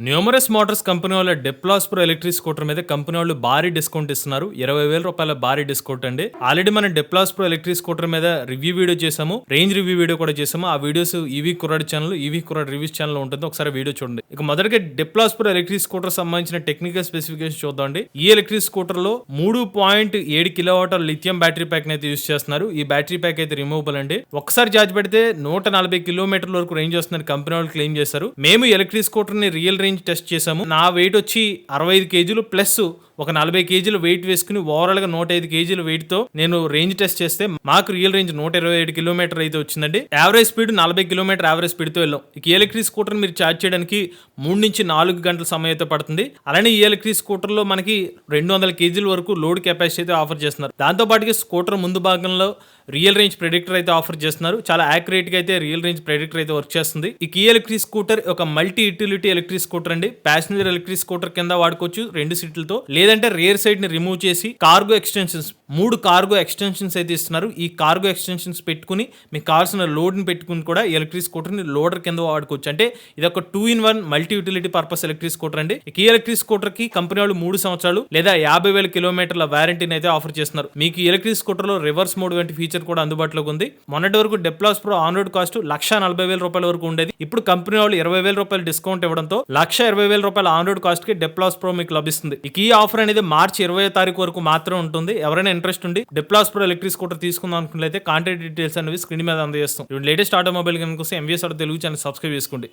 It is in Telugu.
న్యూమరస్ మోటార్స్ కంపెనీ వాళ్ళ డెప్లాస్ ప్రో ఎలక్ట్రిక్ స్కూటర్ మీద కంపెనీ వాళ్ళు భారీ డిస్కౌంట్ ఇస్తున్నారు. 20,000 రూపాయల భారీ డిస్కౌంట్ అండి. ఆల్రెడీ మనం డెప్లాస్ ప్రో ఎలక్ట్రిక్ స్కూటర్ మీద రివ్యూ వీడియో చేసాము, రేంజ్ రివ్యూ వీడియో కూడా చేసాము. ఆ వీడియోస్ ఈవీ కుర్రాడి ఛానల్, ఈవీ కుర్రాడి రివ్యూస్ ఛానల్ ఉంటుంది, ఒకసారి వీడియో చూడండి. ఇక మొదటిగా డెప్లాస్ ప్రో ఎలక్ట్రిక్ స్కూటర్ సంబంధించిన టెక్నికల్ స్పెసిఫికేషన్ చూద్దామండి. ఈ ఎలక్ట్రిక్ స్కూటర్ లో 3.7 కిలోవాట్ లిథియం బ్యాటరీ ప్యాక్ అయితే యూస్ చేస్తున్నారు. ఈ బ్యాటరీ ప్యాక్ అయితే రిమూవబుల్ అండి. ఒకసారి ఛార్జ్ పెడితే 140 కిలోమీటర్ల వరకు రేంజ్ వస్తుందని కంపెనీ వాళ్ళు క్లెయిమ్ చేశారు. మేము ఎలక్ట్రిక్ స్కూటర్ ని రియల్ రేంజ్ టెస్ట్ చేసాము. నా వెయిట్ వచ్చి 65 కేజీలు ప్లస్ ఒక 40 కేజీలు వెయిట్ వేసుకుని ఓవరాల్ గా 105 కేజీల వెయిట్ తో నేను రేంజ్ టెస్ట్ చేస్తే మాకు రియల్ రేంజ్ 127 కిలోమీటర్ అయితే వచ్చిందండి. Average speed 40 kilometre average speed తో వెళ్ళాం. ఈ ఎలక్ట్రిక్ స్కూటర్ మీరు ఛార్జ్ చేయడానికి 3 నుంచి 4 గంటల సమయం అయితే పడుతుంది. అలానే ఈ ఎలక్ట్రిక్ స్కూటర్ లో మనకి 200 కేజీల వరకు లోడ్ కెపాసిటీ అయితే ఆఫర్ చేస్తున్నారు. దాంతో పాటుగా స్కూటర్ ముందు భాగంలో రియల్ రేంజ్ ప్రెడిక్టర్ అయితే ఆఫర్ చేస్తున్నారు. చాలా యాక్యురేట్ గా అయితే రియల్ రేంజ్ ప్రెడిక్టర్ అయితే వర్క్ చేస్తుంది. ఈ కీ ఎలక్ట్రిక్ స్కూటర్ ఒక మల్టీ యూటిలిటీ ఎలక్ట్రిక్ స్కూటర్ అండి. ప్యాసింజర్ ఎలక్ట్రిక్ స్కూటర్ కింద వాడుకోవచ్చు 2 సీట్లతో, లేదంటే రియర్ సైడ్ ని రిమూవ్ చేసి కార్గో ఎక్స్టెన్షన్స్ 3 కార్గో ఎక్స్టెన్షన్స్ అయితే ఇస్తున్నారు. ఈ కార్గో ఎక్స్టెన్షన్స్ పెట్టుకుని మీకు కావాల్సిన లోడ్ ని పెట్టుకుని కూడా ఎలక్ట్రిక్ స్కూటర్ ని లోడర్ కింద వాడుకోవచ్చు. అంటే ఇది ఒక 2-in-1 multi utility purpose electric scooter అండి. ఈ ఎలక్ట్రిక్ స్కూటర్ కి కంపెనీ వాళ్ళు 3 సంవత్సరాలు లేదా 50,000 కిలోమీటర్ల వారంటీని అయితే ఆఫర్ చేస్తున్నారు. మీకు ఎలక్ట్రిక్ స్కూటర్ లో రివర్స్ మోడ్ వంటి ఫీచర్ కూడా అందుబాటులోకి ఉంది. మొన్నటి వరకు డెప్లాస్ ప్రో ఆన్ రోడ్ కాస్ట్ 1,40,000 రూపాయల వరకు ఉండేది. ఇప్పుడు కంపెనీ వాళ్ళు 20,000 రూపాయలు డిస్కౌంట్ ఇవ్వడంతో 1,20,000 రూపాయల ఆన్ రోడ్ కాస్ట్ కి డెప్లాస్ ప్రో మీకు లభిస్తుంది. ఈ ఆఫర్ అనేది మార్చి 20వ తారీఖు వరకు మాత్రం ఉంటుంది. ఎవరైనా ఇంట్రెస్ట్ ఉండి డెప్లాస్ ప్రో ఎలక్ట్రిక్ స్కూటర్ తీసుకుందాం అనుకున్నట్లయితే కాంటాక్ట్ డీటెయిల్స్ అనేవి స్క్రీన్ మీద అందజేస్తాం. లేటెస్ట్ ఆటోమొబైల్ కనుక ఎంవీఎస్ తెలుగు ఛానల్ సబ్స్క్రైబ్ చేసుకోండి.